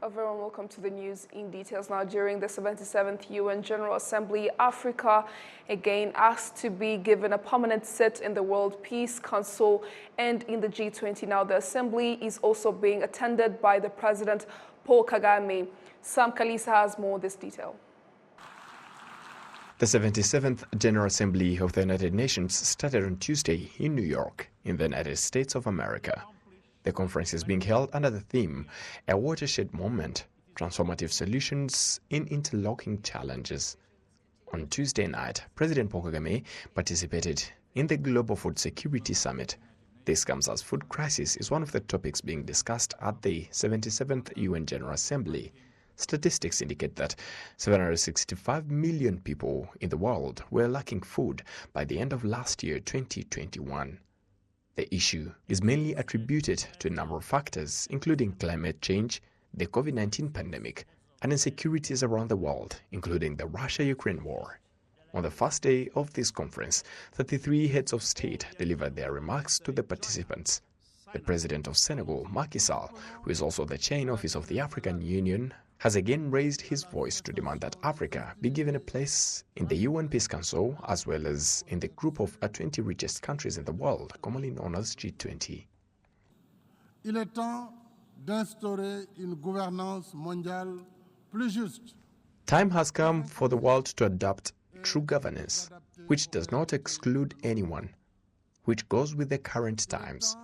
A very warm welcome to the news in details. Now, during the 77th UN General Assembly, Africa again asked to be given a permanent seat in the World Peace Council and in the G20. Now, the assembly is also being attended by the President Paul Kagame. Sam Kalisa has more of this detail. The 77th General Assembly of the United Nations started on Tuesday in New York, in the United States of America. The conference is being held under the theme, A Watershed Moment, Transformative Solutions in Interlocking Challenges. On Tuesday night, President Paul Kagame participated in the Global Food Security Summit. This comes as food crisis is one of the topics being discussed at the 77th UN General Assembly. Statistics indicate that 765 million people in the world were lacking food by the end of last year, 2021. The issue is mainly attributed to a number of factors, including climate change, the COVID-19 pandemic, and insecurities around the world, including the Russia-Ukraine war. On the first day of this conference, 33 heads of state delivered their remarks to the participants. The president of Senegal, Macky Sall, who is also the chair in office of the African Union, has again raised his voice to demand that Africa be given a place in the UN Peace Council as well as in the group of 20 richest countries in the world, commonly known as G20. Il est temps d'instaurer une gouvernance mondiale plus juste. Time has come for the world to adopt true governance, which does not exclude anyone, which goes with the current times.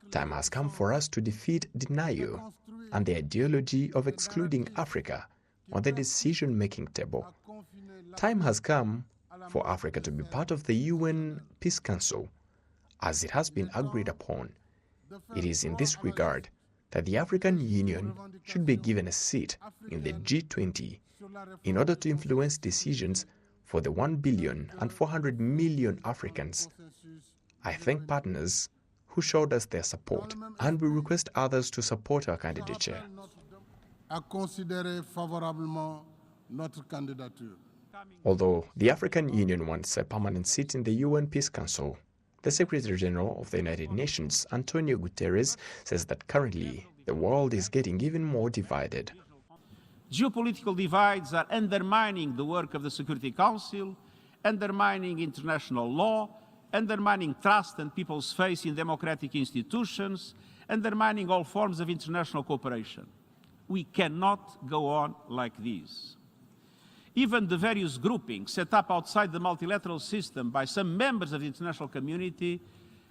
Time has come for us to defeat denial and the ideology of excluding Africa on the decision-making table. Time has come for Africa to be part of the UN Peace Council, as it has been agreed upon. It is in this regard that the African Union should be given a seat in the G20 in order to influence decisions for the 1,400,000,000 Africans. I thank partners who showed us their support, and we request others to support our candidature. Although the African Union wants a permanent seat in the UN Peace Council, the Secretary General of the United Nations, Antonio Guterres, says that currently the world is getting even more divided. Geopolitical divides are undermining the work of the Security Council, undermining international law, undermining trust and people's faith in democratic institutions, undermining all forms of international cooperation. We cannot go on like this. Even the various groupings set up outside the multilateral system by some members of the international community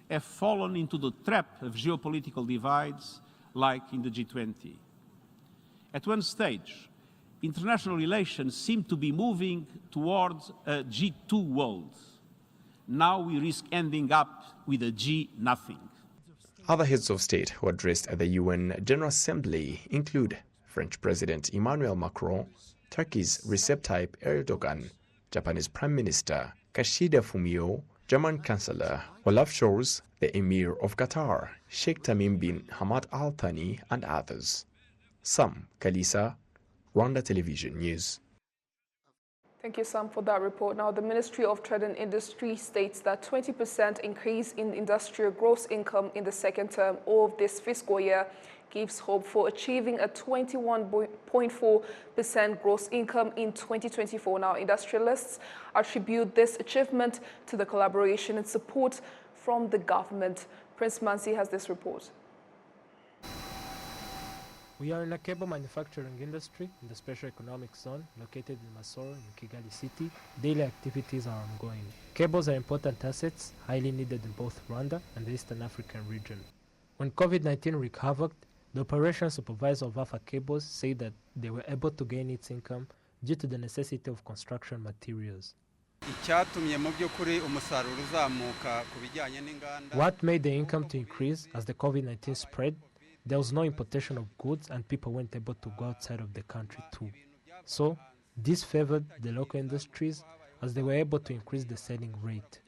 have fallen into the trap of geopolitical divides, like in the G20. At one stage, international relations seemed to be moving towards a G2 world. Now we risk ending up with a G-nothing. Other heads of state who addressed at the UN General Assembly include French President Emmanuel Macron, Turkey's Recep Tayyip Erdogan, Japanese Prime Minister Kishida Fumio, German Chancellor Olaf Scholz, the Emir of Qatar, Sheikh Tamim bin Hamad Al Thani, and others. Sam Kalisa, Rwanda Television News. Thank you, Sam, for that report. Now, the Ministry of Trade and Industry states that 20% increase in industrial gross income in the second term of this fiscal year gives hope for achieving a 21.4% gross income in 2024. Now, industrialists attribute this achievement to the collaboration and support from the government. Prince Mansi has this report. We are in a cable manufacturing industry in the special economic zone located in Masoro in Kigali City. Daily activities are ongoing. Cables are important assets, highly needed in both Rwanda and the Eastern African region. When COVID-19 wreaked havoc, the operations supervisor of Alpha Cables said that they were able to gain its income due to the necessity of construction materials. What made the income to increase as the COVID-19 spread? There was no importation of goods and people weren't able to go outside of the country too. So, this favored the local industries as they were able to increase the selling rate.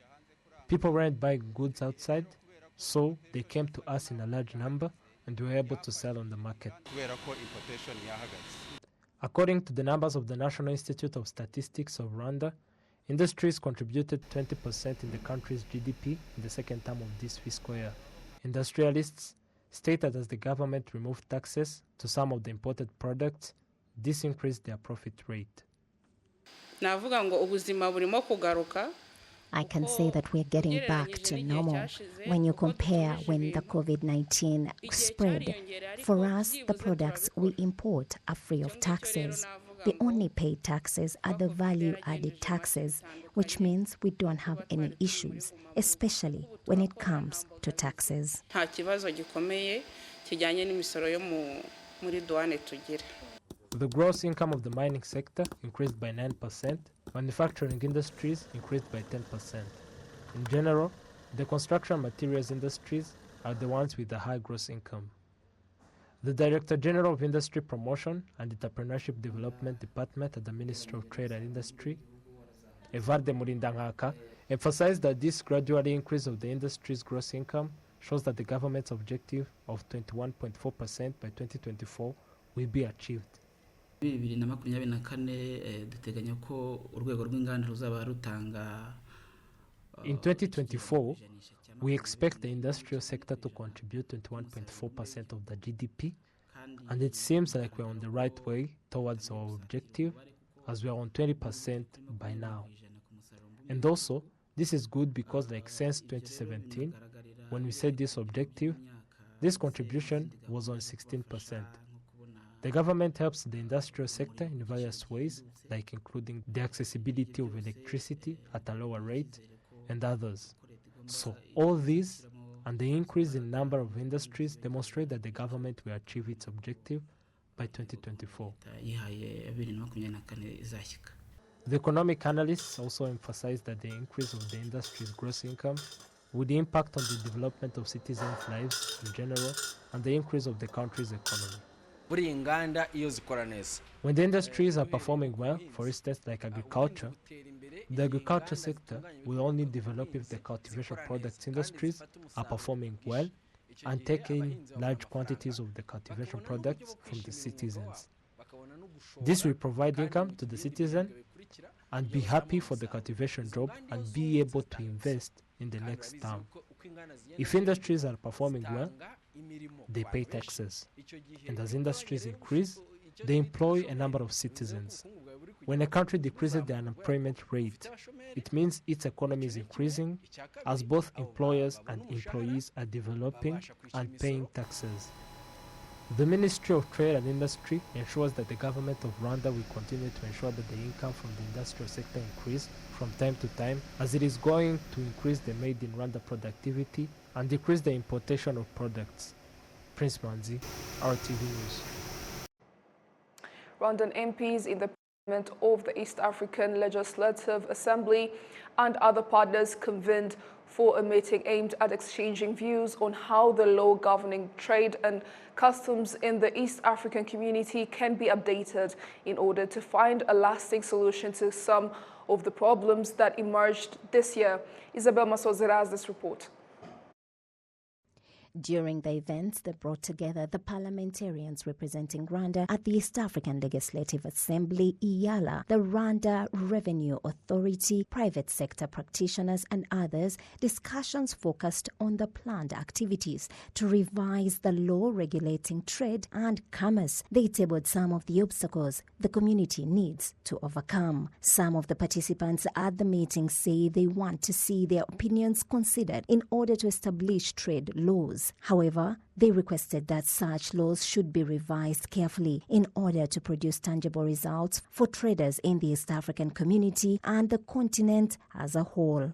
People weren't buying goods outside, so they came to us in a large number and we were able to sell on the market. According to the numbers of the National Institute of Statistics of Rwanda, industries contributed 20% in the country's GDP in the second term of this fiscal year. Industrialists stated as the government removed taxes to some of the imported products, this increased their profit rate. I can say that we're getting back to normal. When you compare when the COVID-19 spread, for us, the products we import are free of taxes. The only paid taxes are the value-added taxes, which means we don't have any issues, especially when it comes to taxes. The gross income of the mining sector increased by 9%, manufacturing industries increased by 10%. In general, the construction materials industries are the ones with the high gross income. The Director General of Industry Promotion and Entrepreneurship Development Department at the Ministry of Trade and Industry, Evarde Murindangaka, emphasized that this gradual increase of the industry's gross income shows that the government's objective of 21.4% by 2024 will be achieved. In 2024, we expect the industrial sector to contribute 21.4% of the GDP, and it seems like we're on the right way towards our objective, as we are on 20% by now. And also, this is good because since 2017, when we set this objective, this contribution was on 16%. The government helps the industrial sector in various ways, like including the accessibility of electricity at a lower rate and others. So all these and the increase in number of industries demonstrate that the government will achieve its objective by 2024. The economic analysts also emphasize that the increase of the industry's gross income would impact on the development of citizens' lives in general and the increase of the country's economy. When the industries are performing well, for instance like agriculture, the agriculture sector will only develop if the cultivation products industries are performing well and taking large quantities of the cultivation products from the citizens. This will provide income to the citizen and be happy for the cultivation job and be able to invest in the next term. If industries are performing well, they pay taxes, and as industries increase, they employ a number of citizens. When a country decreases the unemployment rate, it means its economy is increasing as both employers and employees are developing and paying taxes. The Ministry of Trade and Industry ensures that the government of Rwanda will continue to ensure that the income from the industrial sector increase from time to time, as it is going to increase the made in Rwanda productivity and decrease the importation of products. Prince Manzi, RTV News. Rwandan MPs in the Parliament of the East African Legislative Assembly and other partners convened for a meeting aimed at exchanging views on how the law governing trade and customs in the East African community can be updated in order to find a lasting solution to some of the problems that emerged this year. Isabel Masozera has this report. During the events that brought together the parliamentarians representing Rwanda at the East African Legislative Assembly, IALA, the Rwanda Revenue Authority, private sector practitioners and others, discussions focused on the planned activities to revise the law regulating trade and commerce. They tabled some of the obstacles the community needs to overcome. Some of the participants at the meeting say they want to see their opinions considered in order to establish trade laws. However, they requested that such laws should be revised carefully in order to produce tangible results for traders in the East African community and the continent as a whole.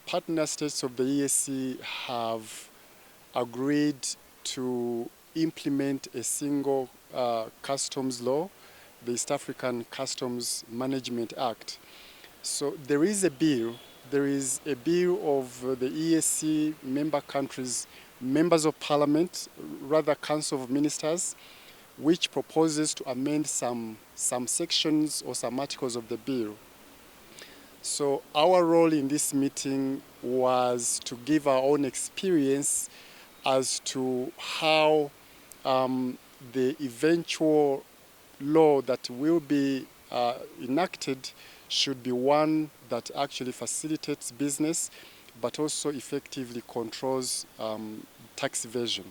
Partner states of the EAC have agreed to implement a single customs law, the East African Customs Management Act. So there is a bill. There is a bill of the EAC member countries, members of parliament, rather Council of Ministers, which proposes to amend some sections or some articles of the bill. So our role in this meeting was to give our own experience as to how the eventual law that will be enacted should be one that actually facilitates business, but also effectively controls tax evasion.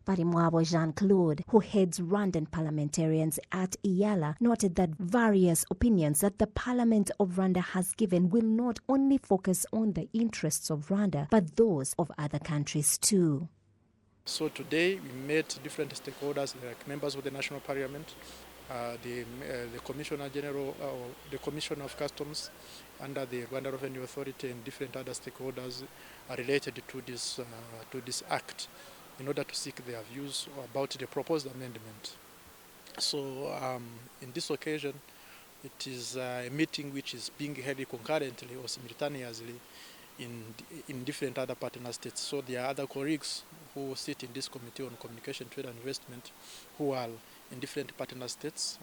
Barimwabo Jean-Claude, who heads Rwandan parliamentarians at IALA, noted that various opinions that the Parliament of Rwanda has given will not only focus on the interests of Rwanda, but those of other countries too. So today we met different stakeholders, like members of the National Parliament, the Commissioner General, the Commissioner of Customs under the Rwanda Revenue Authority, and different other stakeholders are related to this act, in order to seek their views about the proposed amendment. So in this occasion, it is a meeting which is being held concurrently or simultaneously in different other partner states. So there are other colleagues who sit in this Committee on Communication, Trade and Investment who are in different partner states.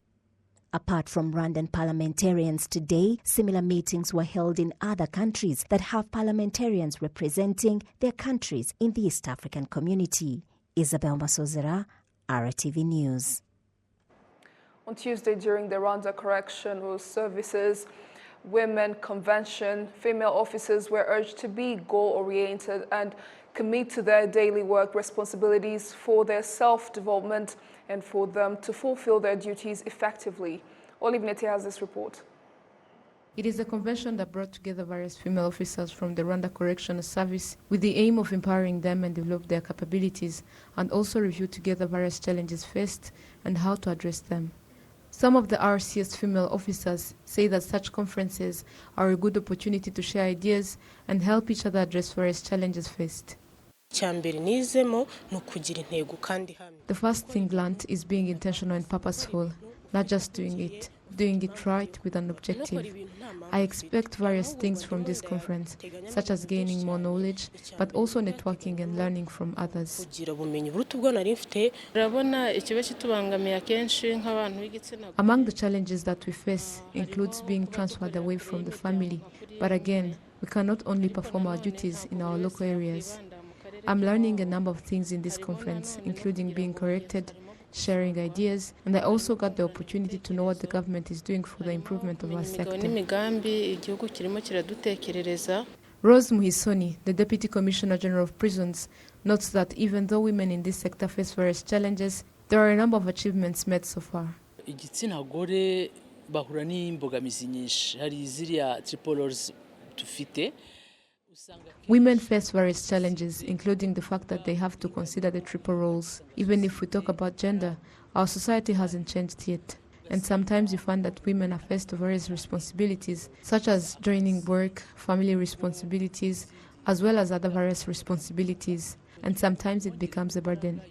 Apart from Rwandan parliamentarians today, similar meetings were held in other countries that have parliamentarians representing their countries in the East African community. Isabel Masozera, RTV News. On Tuesday, during the Rwanda Correctional Services Women Convention, female officers were urged to be goal-oriented and commit to their daily work responsibilities for their self-development and for them to fulfill their duties effectively. Olive Nete has this report. It is a convention that brought together various female officers from the Rwanda Correctional Service with the aim of empowering them and develop their capabilities, and also review together various challenges faced and how to address them. Some of the RCS female officers say that such conferences are a good opportunity to share ideas and help each other address various challenges faced. The first thing learned is being intentional and purposeful, not just doing it right with an objective. I expect various things from this conference, such as gaining more knowledge, but also networking and learning from others. Among the challenges that we face includes being transferred away from the family, but again, we cannot only perform our duties in our local areas. I'm learning a number of things in this conference, including being corrected, sharing ideas, and I also got the opportunity to know what the government is doing for the improvement of our sector. Rose Muhisoni, the Deputy Commissioner General of Prisons, notes that even though women in this sector face various challenges, there are a number of achievements made so far. Women face various challenges, including the fact that they have to consider the triple roles. Even if we talk about gender, our society hasn't changed yet. And sometimes you find that women are faced with various responsibilities, such as joining work, family responsibilities, as well as other various responsibilities. And sometimes it becomes a burden.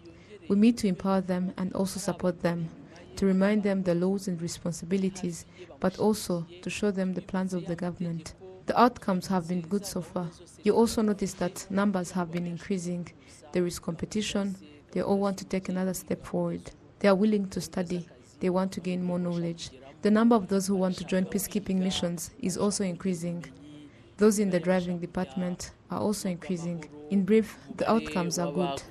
We need to empower them and also support them, to remind them the laws and responsibilities, but also to show them the plans of the government. The outcomes have been good so far. You also notice that numbers have been increasing. There is competition. They all want to take another step forward. They are willing to study. They want to gain more knowledge. The number of those who want to join peacekeeping missions is also increasing. Those in the driving department are also increasing. In brief, the outcomes are good.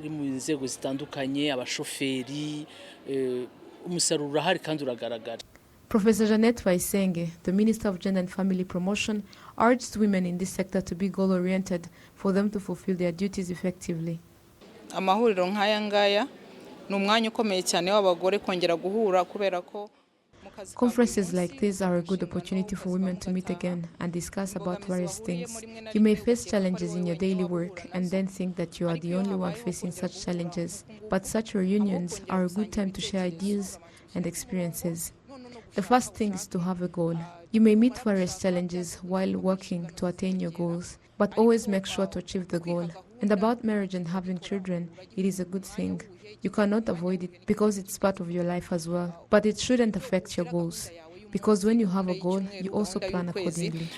Professor Jeanette Vaisenge, the Minister of Gender and Family Promotion, urged women in this sector to be goal-oriented for them to fulfill their duties effectively. Conferences like these are a good opportunity for women to meet again and discuss about various things. You may face challenges in your daily work and then think that you are the only one facing such challenges, but such reunions are a good time to share ideas and experiences. The first thing is to have a goal. You may meet various challenges while working to attain your goals, but always make sure to achieve the goal. And about marriage and having children, it is a good thing. You cannot avoid it because it's part of your life as well. But it shouldn't affect your goals, because when you have a goal, you also plan accordingly.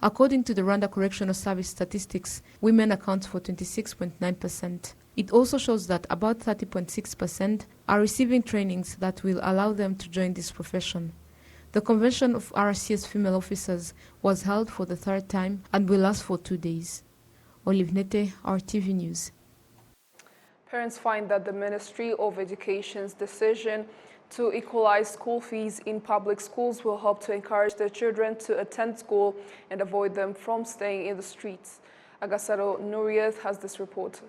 According to the Rwanda Correctional Service statistics, women account for 26.9%. It also shows that about 30.6% are receiving trainings that will allow them to join this profession. The convention of RCS female officers was held for the third time and will last for 2 days. Olive Nete, RTV News. Parents find that the Ministry of Education's decision to equalize school fees in public schools will help to encourage their children to attend school and avoid them from staying in the streets. Agasaro Nuriath has this report.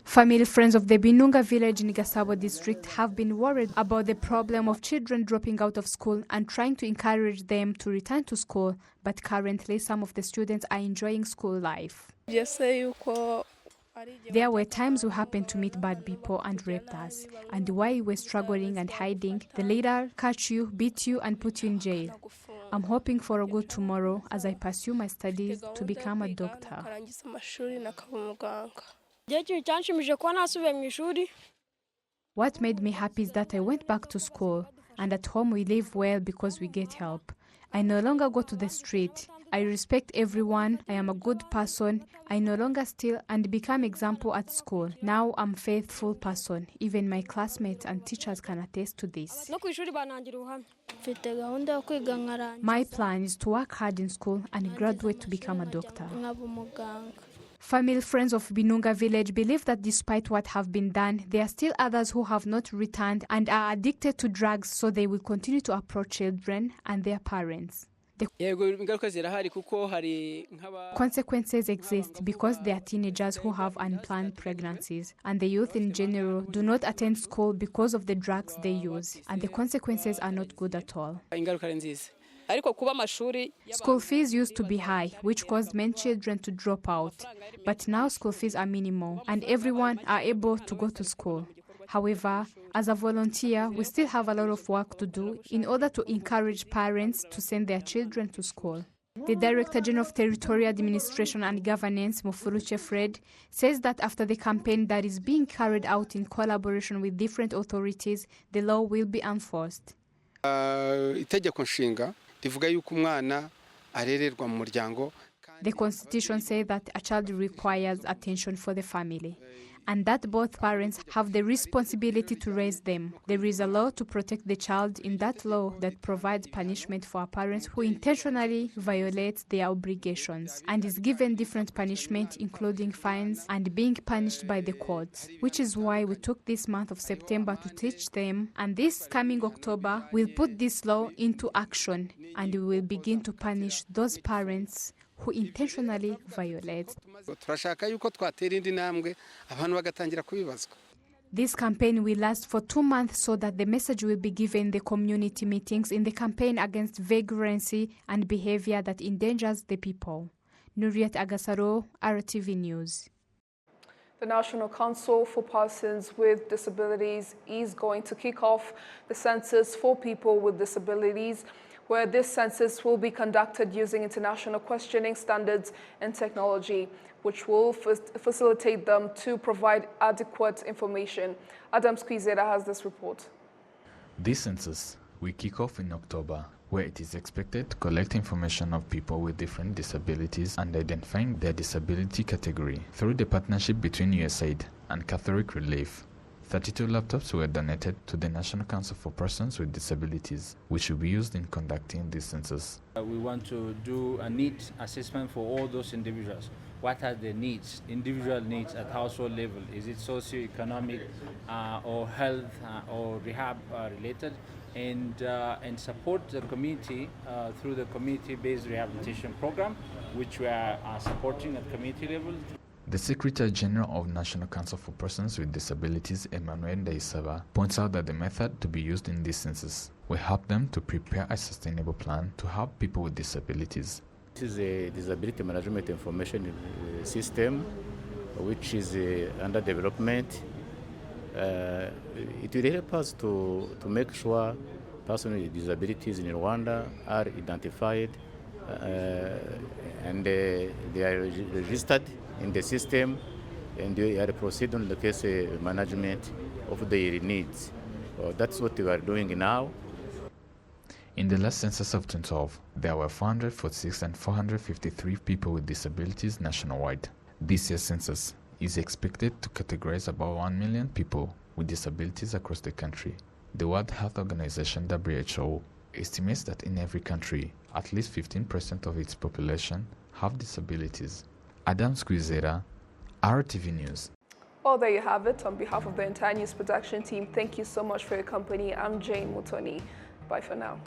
Family friends of the Binunga village in Gasabo district have been worried about the problem of children dropping out of school and trying to encourage them to return to school, but currently some of the students are enjoying school life. There were times we happened to meet bad people and raped us, and while we were struggling and hiding, the leader catch you, beat you and put you in jail. I'm hoping for a good tomorrow as I pursue my studies to become a doctor. What made me happy is that I went back to school, and at home we live well because we get help. I no longer go to the street. I respect everyone. I am a good person. I no longer steal and become example at school. Now I'm a faithful person. Even my classmates and teachers can attest to this. My plan is to work hard in school and graduate to become a doctor. Family friends of Binunga village believe that despite what have been done, there are still others who have not returned and are addicted to drugs, so they will continue to approach children and their parents. The consequences exist because there are teenagers who have unplanned pregnancies, and the youth in general do not attend school because of the drugs they use, and the consequences are not good at all. School fees used to be high, which caused many children to drop out, but now school fees are minimal and everyone are able to go to school. However, as a volunteer, we still have a lot of work to do in order to encourage parents to send their children to school. The Director General of Territorial Administration and Governance, Mufuruche Fred, says that after the campaign that is being carried out in collaboration with different authorities, the law will be enforced. The Constitution says that a child requires attention for the family, and that both parents have the responsibility to raise them. There is a law to protect the child in that law that provides punishment for parents who intentionally violate their obligations, and is given different punishment including fines and being punished by the courts, which is why we took this month of September to teach them, and this coming October we'll put this law into action and we will begin to punish those parents who intentionally violate. This campaign will last for 2 months so that the message will be given in the community meetings in the campaign against vagrancy and behavior that endangers the people. Nuriat Agasaro, RTV News. The National Council for Persons with Disabilities is going to kick off the census for people with disabilities, where this census will be conducted using international questioning standards and technology, which will facilitate them to provide adequate information. Adam Squizera has this report. This census will kick off in October, where it is expected to collect information of people with different disabilities and identifying their disability category through the partnership between USAID and Catholic Relief. 32 laptops were donated to the National Council for Persons with Disabilities, which will be used in conducting this census. We want to do a needs assessment for all those individuals. What are the needs, individual needs at household level? Is it socio-economic or health or rehab related? And support the community through the community-based rehabilitation program, which we are supporting at community level. The Secretary General of National Council for Persons with Disabilities, Emmanuel Ndaisaba, points out that the method to be used in this census will help them to prepare a sustainable plan to help people with disabilities. This is a disability management information system which is under development. It will help us to make sure persons with disabilities in Rwanda are identified and they are registered in the system, and they are proceeding the case management of their needs. That's what we are doing now. In the last census of 2012, there were 446 and 453 people with disabilities nationwide. This year's census is expected to categorize about 1 million people with disabilities across the country. The World Health Organization, WHO, estimates that in every country, at least 15% of its population have disabilities. Adam Squizera, RTV News. Well, there you have it. On behalf of the entire news production team, thank you so much for your company. I'm Jane Mutoni. Bye for now.